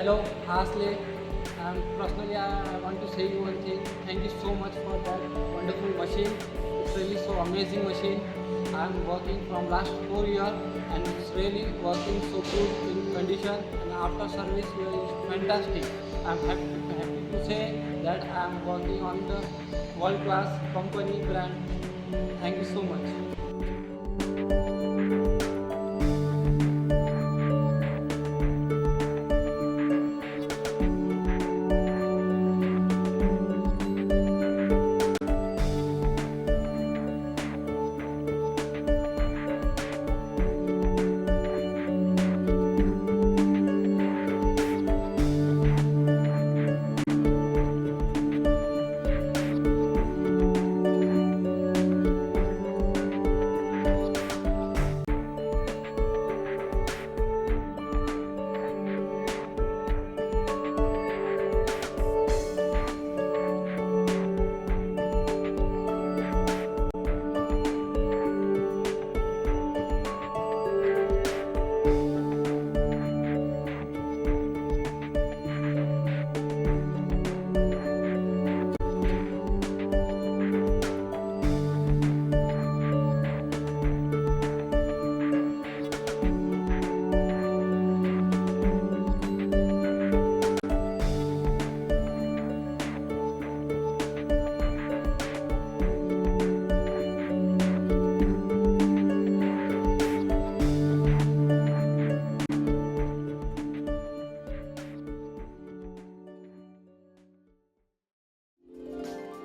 Hello, HARSLE. Personally, I want to say you one thing. Thank you so much for that wonderful machine. It's really so amazing machine. I'm working from last 4 years and it's really working so good in condition and after service is fantastic. I'm happy to say that I'm working on the world class company brand. Thank you so much.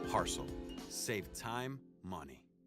HARSLE. Save time, money.